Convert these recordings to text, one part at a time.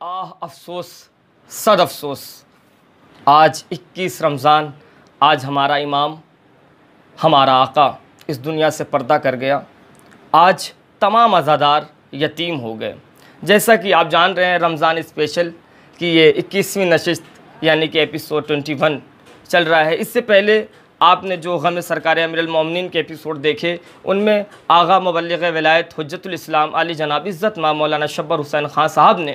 افسوس، صد افسوس، آج 21 رمضان، آج ہمارا امام، ہمارا آقا اس دنیا سے پردہ کر گیا۔ آج تمام عزادار یتیم ہو گئے۔ جیسا کہ آپ جان رہے ہیں رمضان اسپیشل کی یہ 21ویں نشست یعنی کہ ایپیسوڈ 21 چل رہا ہے۔ اس سے پہلے آپ نے جو غم سرکار امیر المومنین کے ایپیسوڈ دیکھے، ان میں آغا مبلغ ولایت حجت الاسلام علی جناب عزت مآب مولانا شبر حسین خان صاحب نے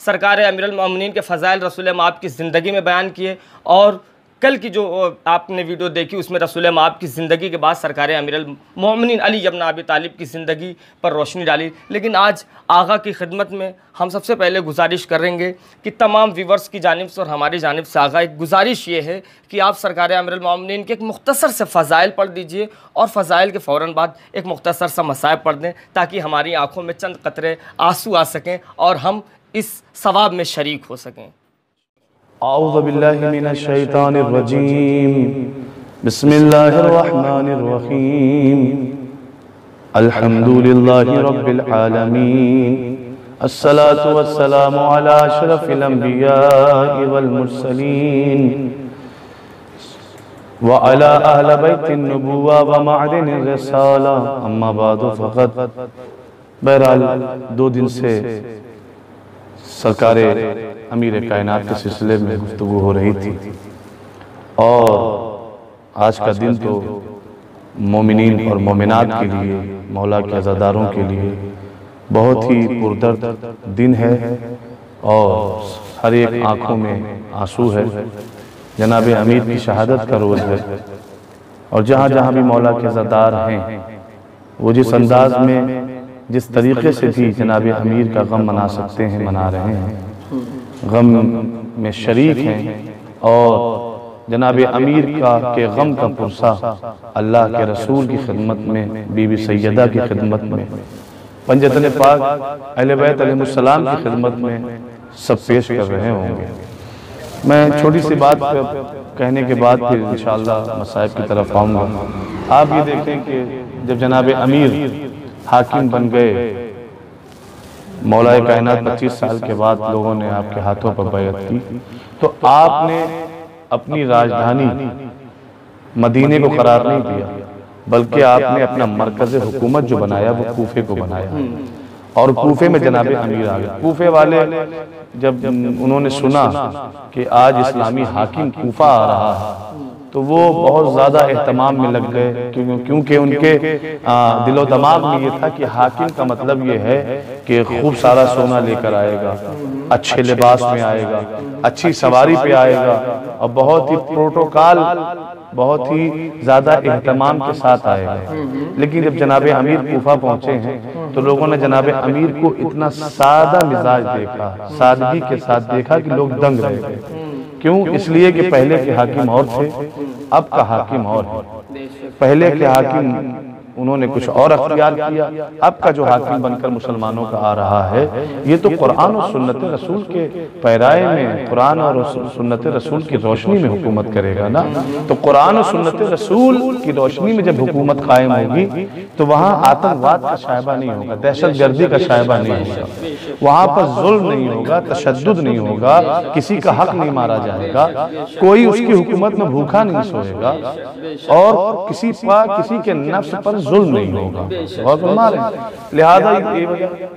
سرکار امیر المومنین کے فضائل رسول مآب کی زندگی میں بیان کیے، اور کل کی جو آپ نے ویڈیو دیکھی اس میں رسول مآب کی زندگی کے بعد سرکار امیر المومنین علی ابن ابی طالب کی زندگی پر روشنی ڈالی۔ لیکن آج آغا کی خدمت میں ہم سب سے پہلے گزارش کریں گے کہ تمام ویورز کی جانب سے اور ہماری جانب سے آغا ایک گزارش یہ ہے کہ آپ سرکار امیر المومنین کے ایک مختصر سے فضائل پڑھ دیجئے، اور فضائل کے فوراً بعد ایک مختصر سا مصائب پڑھ دیں تاکہ ہماری آنکھوں میں چند قطرے آنسو آ سکیں اور ہم اس ثواب میں شریک ہو سکیں۔ اعوذ باللہ من الشیطان الرجیم، بسم اللہ الرحمن الرحیم، الحمدللہ رب العالمین، الصلاة والسلام علی اشرف الانبیاء والمرسلین، وعلی اہل بیت النبوہ ومعدن الرسالہ، اما بعد فقط۔ بہرحال 2 دن سے سرکار امیر کائنات کے سلسلے میں گفتگو ہو رہی تھی، اور آج کا دن تو مومنین اور مومنات کے لیے، مولا کے عزاداروں کے لیے بہت ہی پردرد دن ہے، اور ہر ایک آنکھوں میں آنسو ہے۔ جناب امیر کی شہادت کا روز ہے، اور جہاں جہاں بھی مولا کے عزادار ہیں، وہ جس انداز میں، جس طریقے سے بھی جناب امیر کا غم منا سکتے ہیں منا رہے ہیں، غم میں شریک ہیں، اور جناب امیر کے غم کا پرسہ اللہ کے رسول کی خدمت میں، بی بی سیدہ کی خدمت میں، پنجتن پاک اہل بیت علیہ السلام کی خدمت میں سب پیش کر رہے ہوں گے۔ میں چھوٹی سی بات کہنے کے بعد پھر انشاءاللہ مصائب کی طرف آؤں گا۔ آپ یہ دیکھیں کہ جب جناب امیر حاکم بن گئے، مولا کائنات 25 سال کے بعد لوگوں نے آپ کے ہاتھوں پر بیعت کی، تو آپ نے اپنی راجدھانی مدینے کو قرار نہیں دیا، بلکہ آپ نے اپنا مرکز حکومت جو بنایا وہ کوفے کو بنایا، اور کوفے میں جناب امیر آ گئے۔ کوفے والے جب انہوں نے سنا کہ آج اسلامی حاکم کوفہ آ رہا ہے، تو وہ بہت زیادہ اہتمام میں لگ گئے، کیونکہ ان کے دل و دماغ میں یہ تھا کہ حاکم کا مطلب یہ ہے کہ خوب سارا سونا لے کر آئے گا، اچھے لباس میں آئے گا، اچھی سواری پہ آئے گا، اور بہت ہی پروٹوکال، بہت ہی زیادہ اہتمام کے ساتھ آئے گا۔ لیکن جب جناب امیر کوفہ پہنچے ہیں تو لوگوں نے جناب امیر کو اتنا سادہ مزاج دیکھا، سادگی کے ساتھ دیکھا کہ لوگ دنگ رہ گئے۔ کیوں؟ اس لیے کہ پہلے کے حاکم اور تھے، اب کا حاکم اور ہے۔ پہلے کے حاکم انہوں نے کچھ اور اختیار کیا، اب کا جو حاکم بن کر مسلمانوں کا آ رہا ہے، یہ تو قرآن و سنت رسول کے پیرائے میں، قرآن اور سنت رسول کی روشنی میں حکومت کرے گا نا۔ تو قرآن و سنت رسول کی روشنی میں جب حکومت قائم ہوگی تو وہاں آتنکواد کا شائبہ نہیں ہوگا، دہشت گردی کا شائبہ نہیں ہوگا، وہاں پر ظلم نہیں ہوگا، تشدد نہیں ہوگا، کسی کا حق نہیں مارا جائے گا، کوئی اس کی حکومت میں بھوکا نہیں سوئے گا، اور کسی کے نفس پر ظلم نہیں ہوگا۔ بہت فرما رہے ہیں۔ لہذا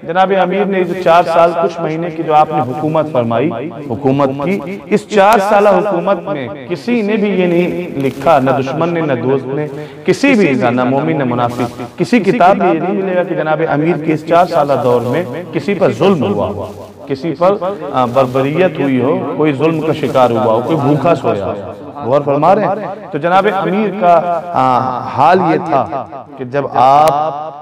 جناب امیر نے جو 4 سال کچھ مہینے کی جو آپ نے حکومت فرمائی، حکومت کی، اس 4 سالہ حکومت میں کسی نے بھی یہ نہیں لکھا، نہ دشمن نے، نہ دوست نے، کسی بھی نہ مومن نہ منافق، کسی کتاب میں یہ نہیں ملے گا کہ جناب امیر کے اس 4 سالہ دور میں کسی پر ظلم ہوا، کسی پر بربریت ہوئی ہو، کوئی ظلم کا شکار ہوا ہو، کوئی بھوکا سویا ہو۔ غور فرما رہے ہیں۔ تو جناب امیر کا حال یہ تھا کہ جب آپ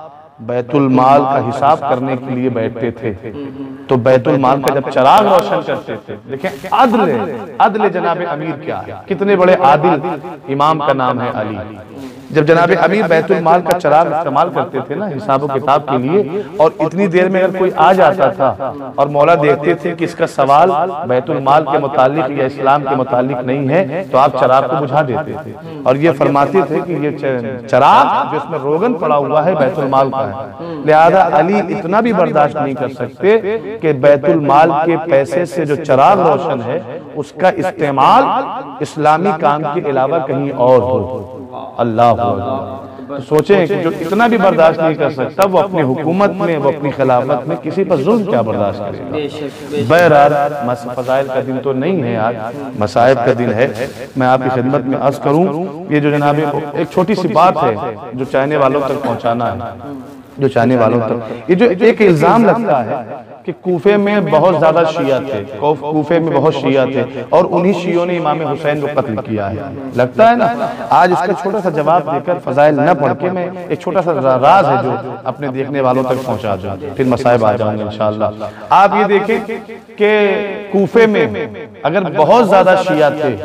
بیت المال کا حساب کرنے کے لیے بیٹھتے تھے تو بیت المال کا جب چراغ روشن کرتے تھے، دیکھیں عدل جناب امیر کیا ہے، کتنے بڑے عادل امام کا نام ہے علی۔ جب جناب امیر بیت المال کا چراغ استعمال کرتے تھے نا حساب و کتاب کے لیے، اور اتنی دیر میں اگر کوئی آ جاتا تھا اور مولا دیکھتے تھے کہ اس کا سوال بیت المال کے متعلق یا اسلام کے متعلق نہیں ہے تو آپ چراغ کو بجھا دیتے تھے، اور یہ فرماتے تھے کہ یہ چراغ جو اس میں روغن پڑا ہوا ہے بیت المال کا ہے، لہذا علی اتنا بھی برداشت نہیں کر سکتے کہ بیت المال کے پیسے سے جو چراغ روشن ہے اس کا استعمال اسلامی کام کے علاوہ کہیں اور ہو۔ اللہ تو سوچیں کہ جو اتنا بھی برداشت نہیں کر سکتا وہ اپنی حکومت میں، وہ اپنی خلافت میں کسی پر ظلم کیا برداشت کرے گا۔ بہرحال فضائل کا دن تو نہیں ہے آج، مصائب کا دن ہے۔ میں آپ کی خدمت میں عرض کروں، یہ جو جناب ایک چھوٹی سی بات ہے جو چاہنے والوں تک پہنچانا ہے، جو چاہنے والوں تک، یہ جو ایک الزام لگتا ہے کہ کوفے میں بہت زیادہ شیعہ تھے، کوفے میں بہت شیعہ تھے اور انہی شیعوں نے امام حسین کو قتل کیا ہے، لگتا ہے نا۔ آج اس کا چھوٹا سا جواب دے کر فضائل نہ پڑھ کے میں ایک چھوٹا سا راز ہے جو اپنے دیکھنے والوں تک پہنچا دوں، پھر مصائب آ جاؤں گے انشاءاللہ۔ آپ یہ دیکھیں کہ کوفے میں اگر بہت زیادہ شیعہ تھے،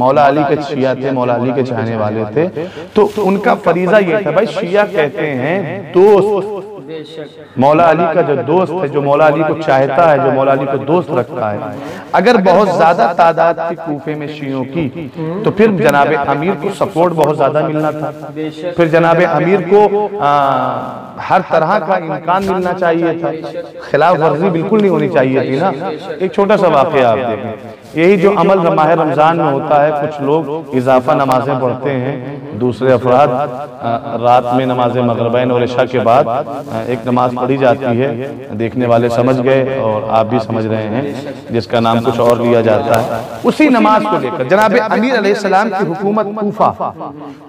مولا علی کے شیعہ تھے، مولا علی کے چاہنے والے تھے، تو ان کا فریضہ یہ تھا، بھائی شیعہ کہتے ہیں دوست، مولا علی کا جو دوست ہے، جو مولا علی کو چاہتا ہے، جو مولا علی کو دوست رکھتا ہے، اگر بہت زیادہ تعداد کی کوفے میں شیعوں کی تو پھر جناب امیر کو سپورٹ بہت زیادہ ملنا تھا، پھر جناب امیر کو ہر طرح کا امکان ملنا چاہیے تھا، خلاف ورزی بالکل نہیں ہونی چاہیے تھی نا۔ ایک چھوٹا سا واقعہ آپ دیکھیں، یہی جو عمل ماہ رمضان میں ہوتا ہے، کچھ لوگ اضافہ نمازیں پڑھتے ہیں، دوسرے افراد رات میں نماز مغربین اور عشاء کے بعد ایک نماز پڑھی جاتی ہے، دیکھنے والے سمجھ گئے اور آپ بھی سمجھ رہے ہیں، جس کا نام کچھ اور لیا جاتا ہے۔ اسی نماز کو لے کر جناب امیر علیہ السلام کی حکومت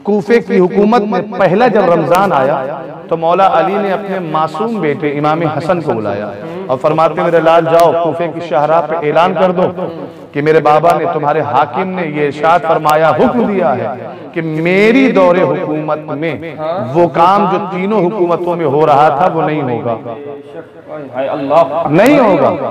کوفے کی حکومت میں پہلا جب رمضان آیا تو مولا علی نے اپنے معصوم بیٹے امام حسن کو بلایا اور فرماتے میرے لال جاؤ کوفے کی شاہراہ پہ اعلان کر دو کہ میرے بابا نے، تمہارے حاکم نے یہ ارشاد فرمایا، حکم دیا ہے کہ میری دور حکومت میں وہ کام جو تینوں حکومتوں میں ہو رہا تھا وہ نہیں ہوگا، نہیں ہوگا۔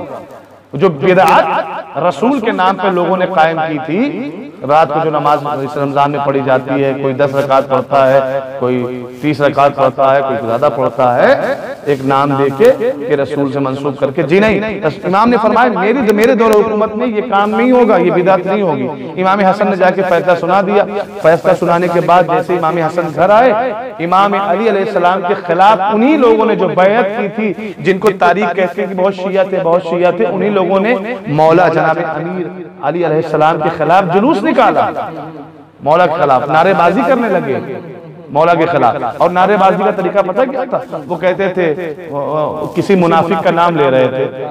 جو بدعت رسول کے نام پہ لوگوں نے قائم کی تھی، رات کو جو نماز اس رمضان میں پڑھی جاتی ہے، کوئی 10 رکعت پڑھتا ہے، کوئی 30 رکعت پڑھتا ہے، کوئی زیادہ پڑھتا ہے، ایک نام دے کے کہ رسول سے منسوب کر کے، جی نہیں، امام نے فرمایا میرے دور حکومت میں یہ کام نہیں ہوگا، یہ بدعت نہیں ہوگی۔ امام حسن نے جا کے فیصلہ سنا دیا، فیصلہ سنانے کے بعد جیسے امام حسن گھر آئے، امام علی علیہ السلام کے خلاف انہی لوگوں نے جو بیعت کی تھی، جن کو تاریخ کہتے ہیں کہ بہت شیعہ تھے، بہت شیعہ تھے، انہی لوگوں نے مولا جناب امیر علی علیہ السلام کے خلاف جلوس نکالا، مولا کے خلاف نعرے بازی کرنے لگے مولا کے خلاف۔ اور نعرے بازی کا طریقہ پتہ کیا تھا؟ وہ کہتے تھے، کسی منافق کا نام لے رہے تھے،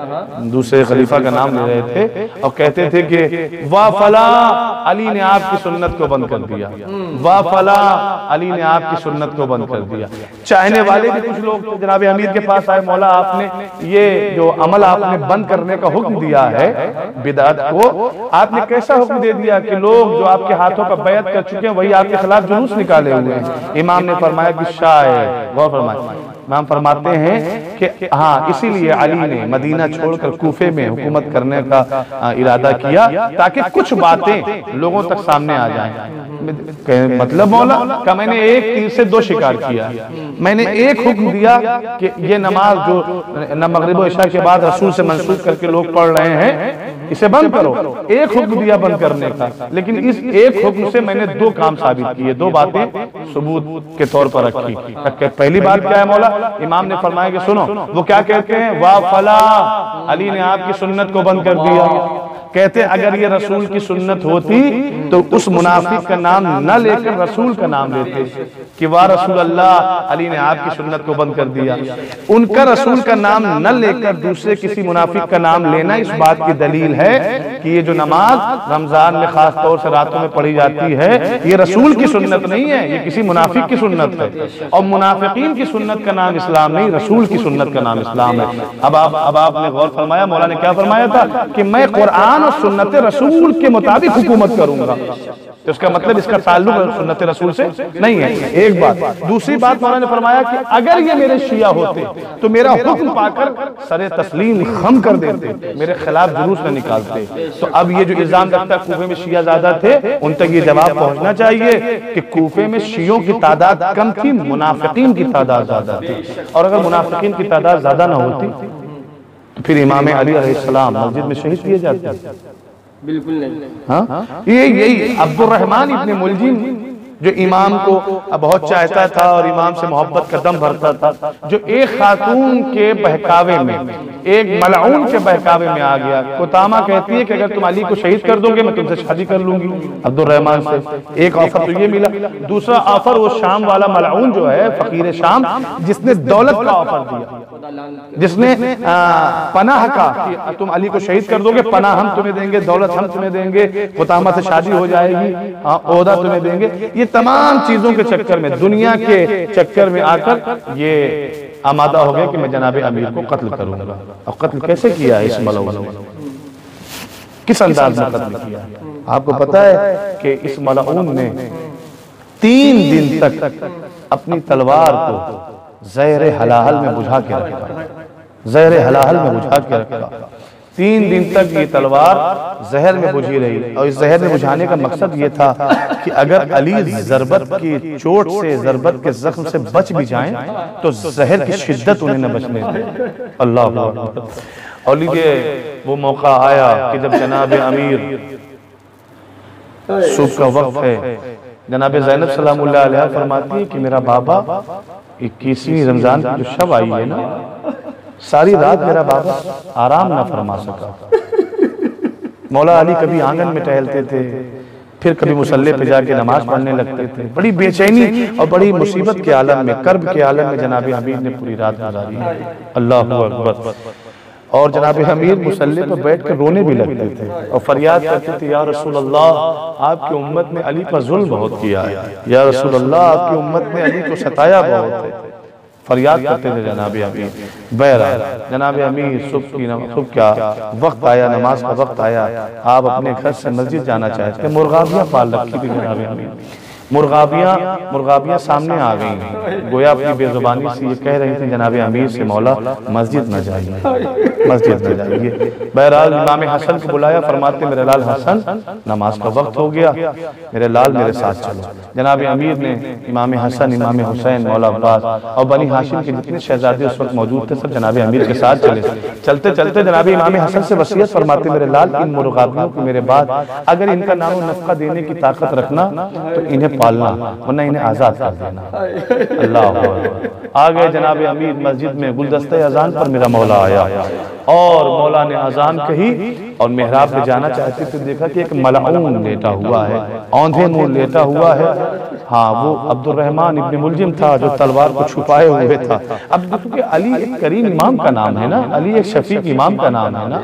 دوسرے خلیفہ کا نام لے رہے تھے اور کہتے تھے کہ واہ فلاں علی نے آپ کی سنت کو بند کر دیا، واہ فلاں علی نے آپ کی سنت کو بند کر دیا۔ چاہنے والے بھی کچھ لوگ جناب امیر کے پاس آئے، مولا آپ نے یہ جو عمل آپ نے بند کرنے کا حکم دیا ہے بدعت کو، آپ نے کیسا حکم دے دیا کہ لوگ جو آپ کے ہاتھوں پر بیعت کر چکے ہیں وہی آپ کے خلاف جلوس نکالے ہوئے ہیں۔ امام نے فرمایا کہ شاید، غور فرمائے، امام فرماتے ہیں کہ ہاں اسی لیے علی نے مدینہ چھوڑ کر کوفے میں حکومت کرنے کا ارادہ کیا تاکہ کچھ باتیں لوگوں تک سامنے آ جائیں۔ مطلب مولا کہ میں نے ایک تیر سے دو شکار کیا، میں نے ایک حکم دیا کہ یہ نماز جو مغرب و عشاء کے بعد رسول سے منسوخ کر کے لوگ پڑھ رہے ہیں اسے بند کرو، ایک حکم دیا بند کرنے کا، لیکن اس ایک حکم سے میں نے دو کام ثابت کیے، دو باتیں ثبوت کے طور پر رکھی۔ پہلی بات کیا ہے مولا؟ امام نے فرمایا کہ سنو، وہ کیا کہتے ہیں؟ واہ فلاں علی نے آپ کی سنت کو بند کر دیا۔ کہتے اگر یہ رسول کی سنت ہوتی تو اس منافق کا نام نہ لے کر رسول کا نام لیتے کہ واہ رسول اللہ علی نے آپ کی سنت کو بند کر دیا۔ ان کا رسول کا نام نہ لے کر دوسرے کسی منافق کا نام لینا اس بات کی دلیل ہے کہ یہ جو نماز رمضان میں خاص طور سے راتوں میں پڑھی جاتی ہے یہ رسول کی سنت نہیں ہے، یہ کسی منافق کی سنت ہے، اور منافقین کی سنت کا نام اسلام نہیں، رسول کی سنت کا نام اسلام ہے۔ اب آپ نے غور فرمایا، مولا نے کیا فرمایا تھا کہ میں قرآن اور سنت رسول کے مطابق حکومت کروں گا۔ تو اس کا مطلب اس کا تعلق سنت رسول سے نہیں ہے، ایک بات۔ دوسری بات مولانا نے فرمایا کہ اگر یہ میرے شیعہ ہوتے تو میرا حکم پا کر سر تسلیم خم کر دیتے، میرے خلاف جلوس نہ نکالتے۔ تو اب یہ جو الزام لگتا ہے کوفے میں شیعہ زیادہ تھے، ان تک یہ جواب پہنچنا چاہیے کہ کوفے میں شیعوں کی تعداد کم تھی، منافقین کی تعداد زیادہ تھی، اور اگر منافقین کی تعداد زیادہ نہ ہوتی تو پھر امام علی علیہ السلام مسجد میں شہید کیے جاتے ہیں؟ بالکل نہیں۔ ہاں یہی عبد الرحمن ابن ملجم جو امام کو بہت چاہتا تھا اور امام سے محبت کا دم بھرتا تھا، جو ایک خاتون کے بہکاوے میں، ایک ملعون کے بہکاوے میں آ گیا۔ قطامہ کہتی ہے کہ اگر تم علی کو شہید کر دو گے میں تم سے شادی کر لوں گی عبد الرحمن سے۔ ایک آفر تو یہ ملا، دوسرا آفر وہ شام والا ملعون جو ہے فقیر شام، جس نے دولت کا آفر دیا، جس نے پناہ کا کہ تم علی کو شہید کر دو گے، پناہ ہم تمہیں دیں گے، دولت ہم تمہیں دیں گے، قطامہ سے شادی ہو جائے گی، عہدہ تمہیں دیں گے۔ یہ تمام چیزوں کے چکر میں، دنیا کے چکر میں آ کر یہ آمادہ ہو گیا کہ میں جناب امیر کو قتل کروں گا۔ اور قتل کیسے کیا ہے اس ملعون نے؟ کس انداز میں قتل کیا ہے؟ آپ کو پتا ہے کہ اس ملعون نے 3 دن تک اپنی تلوار کو زہر حلال میں بجھا کے رکھا، زہر حلال میں بجھا کے رکھا۔ 3 دن تک یہ تلوار زہر میں بجھی رہی، اور اس زہر میں بجھانے کا مقصد یہ تھا کہ اگر علی ضربت کی چوٹ سے، ضربت کے زخم سے بچ بھی جائیں تو زہر کی شدت انہیں نہ بچنے دے۔ اللہ اکبر۔ اور لیجئے وہ موقع آیا کہ جب جناب امیر، صبح کا وقت ہے، جناب زینب سلام اللہ علیہ فرماتی ہے کہ میرا بابا 21ویں رمضان کی جو شب آئی ہے نا، ساری رات میرا بابا آرام نہ فرما سکا۔ مولا علی کبھی آنگن میں ٹہلتے تھے، پھر کبھی مصلی پہ جا کے نماز پڑھنے لگتے تھے، بڑی بے چینی اور بڑی مصیبت کے عالم میں، کرب کے عالم میں جناب امیر نے پوری رات گزاری۔ اللہ اکبر۔ اور جناب امیر مصلی پر بیٹھ کر رونے بھی لگتے تھے اور فریاد کرتے تھے، یا رسول اللہ آپ کی امت نے علی پر ظلم بہت کیا ہے، یا رسول اللہ آپ کی امت نے علی کو ستایا بہت ہے، فریاد کرتے تھے جناب امیر۔ بہرحال جناب امیر صبح کا وقت آیا، نماز کا وقت آیا، آپ اپنے گھر سے مسجد جانا چاہتے تھے، مرغابیاں پال رکھی تھی جناب امیر۔ مرغابیاں سامنے آ گئی ہیں، گویا اپنی بے زبانی سے یہ کہہ رہی تھی جناب امیر سے، مولا مسجد نہ جائیے، مسجد نہ جائیے۔ بہرحال امام حسن کو بلایا، فرماتے میرے لال حسن نماز کا وقت ہو گیا، میرے لال میرے ساتھ چلو۔ جناب امیر نے امام حسن، امام حسین، مولا عباس اور بنی ہاشم کے جتنے شہزادے اس وقت موجود تھے سب جناب امیر کے ساتھ چلے۔ چلتے چلتے جناب امام حسن سے وصیت فرماتے میرے لال ان مرغابیوں کو میرے بعد اگر ان کا نام و نفقہ دینے کی طاقت رکھنا تو انہیں پالنا، ورنہ انہیں آزاد کر دینا۔ اللہ آگئے جناب امیر مسجد میں، گلدستہ اذان پر میرا مولا آیا اور مولا نے اذان کہی اور محراب پہ جانا چاہتے تھے، دیکھا کہ ایک ملعون لیٹا ہوا ہے، اوندھے منہ لیٹا ہوا ہے۔ ہاں وہ عبد الرحمن ابن ملجم تھا جو تلوار کو چھپائے ہوئے تھا۔ اب کیونکہ علی ایک کریم امام کا نام ہے نا، علی ایک شفیق امام کا نام ہے نا،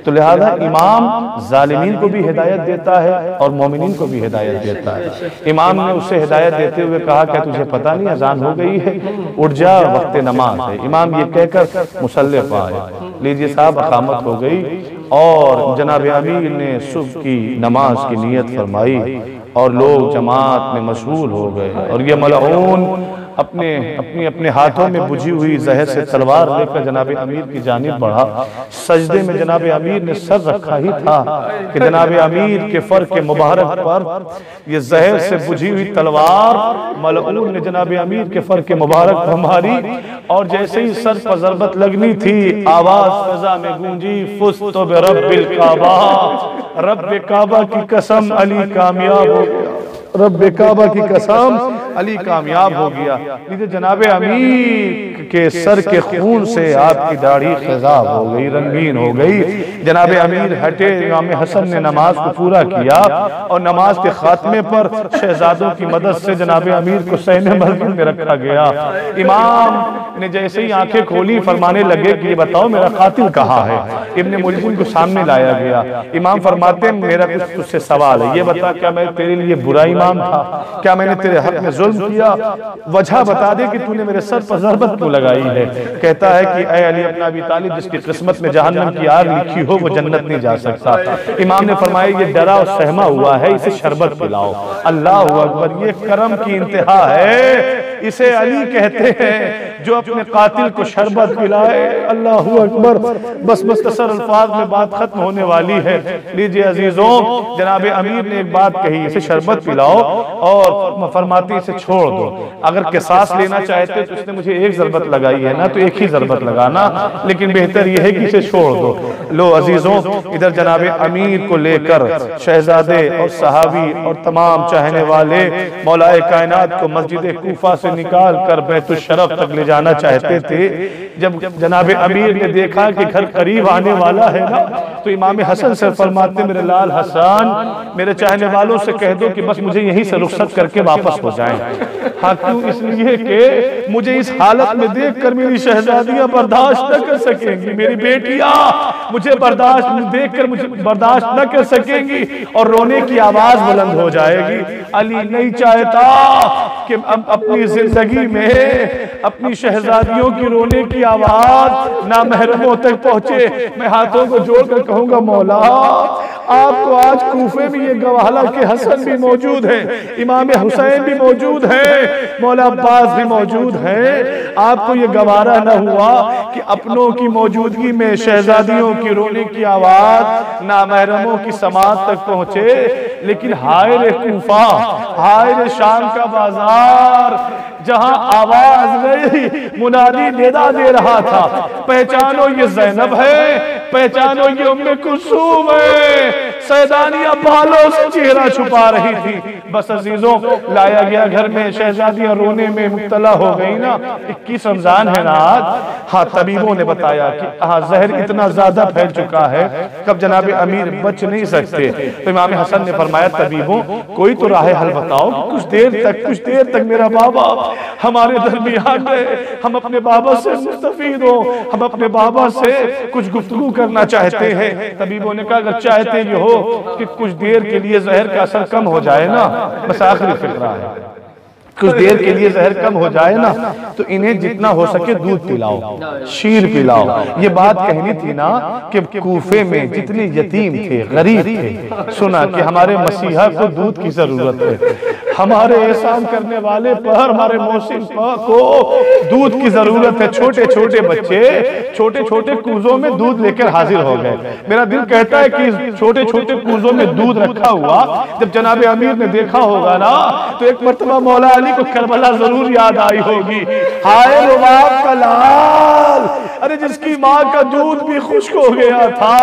تو لہذا امام ظالمین کو بھی ہدایت دیتا ہے اور مومنین کو بھی ہدایت دیتا ہے۔ امام نے اسے ہدایت دیتے ہوئے کہا کہ تجھے پتہ نہیں اذان ہو گئی ہے، اٹھ جا وقت نماز ہے۔ امام یہ کہہ کر مصلی پہ آئے، لیجئے صاحب اقامت ہو گئی اور جناب امیر نے صبح کی نماز کی نیت فرمائی اور لوگ جماعت میں مشغول ہو گئے، اور یہ ملعون اپنے ہاتھوں میں بجھی ہوئی زہر سے تلوار لے کر جناب امیر کی جانب بڑھا۔ سجدے میں جناب امیر نے سر رکھا ہی تھا کہ جناب امیر کے فر کے مبارک پر یہ زہر سے بجھی ہوئی تلوار ملعون نے جناب امیر کے فر کے مبارک پر ماری، اور جیسے ہی سر پر ضربت لگنی تھی آواز فضا میں گونجی، فزت برب الکعبہ، رب کعبہ کی قسم علی کامیاب ہو گیا، رب کعبہ کی قسم علی کامیاب ہو گیا۔ لیکن جناب امیر کے سر کے خون سے آپ کی داڑھی خضاب ہو گئی، رنگین ہو گئی۔ جناب امیر ہٹے، امام حسن نے نماز کو پورا کیا اور نماز کے خاتمے پر شہزادوں کی مدد سے جناب امیر کو صحن مسجد میں رکھا گیا۔ امام نے جیسے ہی آنکھیں کھولی فرمانے لگے کہ یہ بتاؤ میرا قاتل کہاں ہے؟ ابن ملجم کو سامنے لایا گیا۔ امام فرماتے ہیں میرا کچھ تجھ سے سوال ہے، یہ بتا کیا میں تیرے لیے برا امام تھا؟ کیا میں نے تیرے حق میں ظلم کیا، وجہ بتا دے کہ تو نے میرے سر پر ضربت کیوں لگائی ہے؟ کہتا ہے کہ اے علی ابن ابی طالب، جس کی قسمت میں جہنم کی آگ لکھی ہو وہ جنت نہیں جا سکتا۔ امام نے فرمایا یہ ڈرا اور سہما ہوا ہے، اسے شربت پلاؤ۔ اللہ اکبر، یہ کرم کی انتہا ہے، اسے علی کہتے ہیں جو اپنے قاتل کو شربت پلائے۔ اللہ اکبر، بس مختصر الفاظ میں بات ختم ہونے والی ہے۔ لیجئے عزیزوں، جناب امیر نے ایک بات کہی، اسے شربت پلاؤ اور فرماتی اسے چھوڑ دو۔ اگر قصاص لینا چاہتے تو اس نے مجھے ایک ضربت لگائی ہے نا، تو ایک ہی ضربت لگانا، لیکن بہتر یہ ہے کہ اسے چھوڑ دو۔ لو عزیزوں، ادھر جناب امیر کو لے کر شہزادے اور صحابی اور تمام چاہنے والے مولا کائنات کو مسجد کوفہ سے نکال کر بیت الشرف تک لے جانا چاہتے تھے۔ جب جناب امیر نے دیکھا کہ گھر قریب آنے والا ہے نا، تو امام حسن سے فرماتے میرے لال حسن، میرے چاہنے والوں سے کہہ دو کہ بس مجھے یہیں سے رخصت کر کے واپس ہو جائیں۔ ہاں، کیوں؟ اس لیے کہ مجھے اس حالت میں دیکھ کر میری شہزادیاں برداشت نہ کر سکیں گی، میری بیٹیاں مجھے دیکھ کر مجھے برداشت نہ کر سکیں گی اور رونے کی آواز بلند ہو جائے گی۔ علی نہیں چاہتا کہ اپنی زندگی میں اپنی شہزادیوں کی رونے کی آواز نامحرموں تک پہنچے۔ میں ہاتھوں کو جوڑ کر کہوں گا مولا، آپ کو آج کوفے میں یہ گواہلا کہ حسن بھی موجود ہے، امام حسین بھی موجود ہے، مولا عباس بھی موجود ہے، آپ کو یہ گوارا نہ ہوا کہ اپنوں کی موجودگی میں شہزادیوں کی رونے کی آواز نامحرموں کی سماعت تک پہنچے۔ لیکن ہائے رے کوفہ، ہائے رے شام کا بازار، جہاں آواز گئی منادی ندا دے رہا تھا، پہچانو یہ زینب ہے، پہچانو یہ ام کلثوم ہے۔ سیدانیہ بالوں سے چہرہ چھپا رہی تھی۔ بس عزیزوں، لایا گیا گھر میں، شہزادیاں رونے میں مبتلا ہو گئی نا۔ 21 رمضان ہے نا آج۔ ہاں، طبیبوں نے بتایا کہ زہر اتنا زیادہ پھیل چکا ہے کب جناب امیر بچ نہیں سکتے۔ تو امام حسن نے فرمایا طبیبوں کوئی تو راہ حل بتاؤ، کچھ دیر تک میرا بابا ہمارے درمیان ہے، ہم اپنے بابا سے مستفید ہو، ہم اپنے بابا سے کچھ گفتگو کرنا چاہتے ہیں۔ طبیبوں نے کہا اگر چاہتے یہ ہو کہ کچھ دیر کے لیے زہر کا اثر کم ہو جائے نا، بس آخری فکرہ ہے، کچھ دیر کے لیے زہر کم ہو جائے نا تو انہیں جتنا ہو سکے دودھ پلاؤ، شیر پلاؤ۔ یہ بات کہنی تھی نا کہ کوفے میں جتنے یتیم تھے، غریب تھے، سنا کہ ہمارے مسیحا کو دودھ کی ضرورت ہے، ہمارے احسان کرنے والے پر، ہمارے محسن کو دودھ کی ضرورت ہے۔ چھوٹے چھوٹے بچے چھوٹے چھوٹے کوزوں میں دودھ لے کر حاضر ہو گئے۔ میرا دل کہتا ہے کہ چھوٹے چھوٹے کوزوں میں دودھ رکھا ہوا جب جناب امیر نے دیکھا ہوگا نا تو ایک مرتبہ مولا علی کو کربلا ضرور یاد آئی ہوگی۔ ہائے رباب کا لال، ارے جس کی ماں کا دودھ بھی خشک ہو گیا تھا،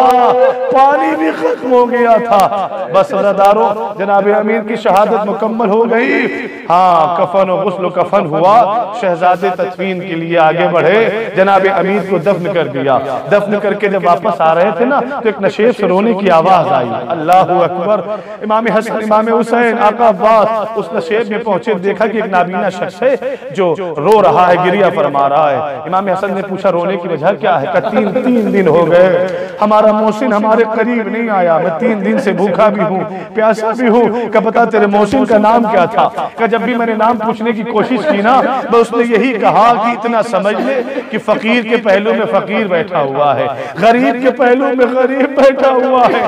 پانی بھی ختم ہو گیا تھا۔ بس رضاداروں، جناب امیر کی شہادت مکمل ہو گئی۔ ہاں، کفن و غسل و کفن ہوا، شہزادے تدفین کے لیے آگے بڑھے، جناب امیر کو دفن کر دیا۔ دفن کر کے جب واپس آ رہے تھے نا تو ایک نشیب سے رونے کی آواز آئی، اللہ اکبر۔ امام حسن، امام حسین، آقا عباس اس نشیب میں پہنچے، دیکھا کہ ایک نابینا شخص ہے جو رو رہا ہے، گریہ فرما رہا ہے۔ امام حسن نے پوچھا رونے کی وجہ کیا ہے؟ کہ تین دن ہو گئے ہمارا محسن ہمارے قریب نہیں آیا، میں 3 دن سے بھوکا بھی ہوں، پیاسا بھی ہوں۔ کہ پتا تیرے محسن کا نام کیا تھا؟ کہ جب بھی میں نے نام پوچھنے کی کوشش کی نا تو اس نے یہی کہا کہ اتنا سمجھ لے کہ فقیر کے پہلو میں فقیر بیٹھا ہوا ہے، غریب کے پہلو میں غریب بیٹھا ہوا ہے۔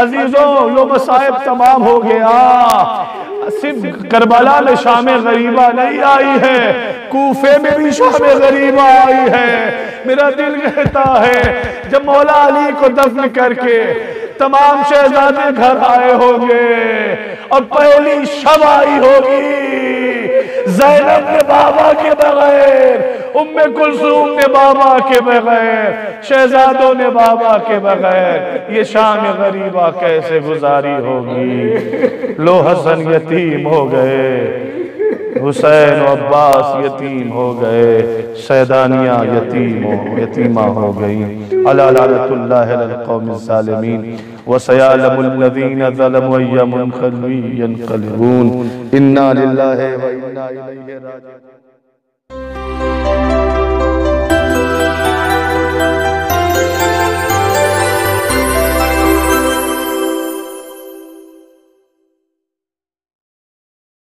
عزیزوں، لو مصائب تمام ہو گیا، صرف کربلا میں شام غریبہ نہیں آئی ہے، کوفے میں بھی شام غریبہ آئی ہے۔ میرا دل کہتا ہے جب مولا علی کو دفن کر کے تمام شہزادے گھر آئے ہوں گے اور پہلی شب آئی ہوگی زینب نے بابا کے بغیر، ام کلثوم نے بابا کے بغیر، شہزادوں نے بابا کے بغیر، یہ شام غریبہ کیسے گزاری ہوگی؟ لو حسن یتیم ہو گئے، حسین و عباس یتیم ہو گئے، سیدانیہ یتیمہ ہو گئی۔ علی لعنت اللہ علی القوم الظالمین وسيعلم الذين ظلموا أي منقلب ينقلبون. إنا لله وإنا إليه راجعون.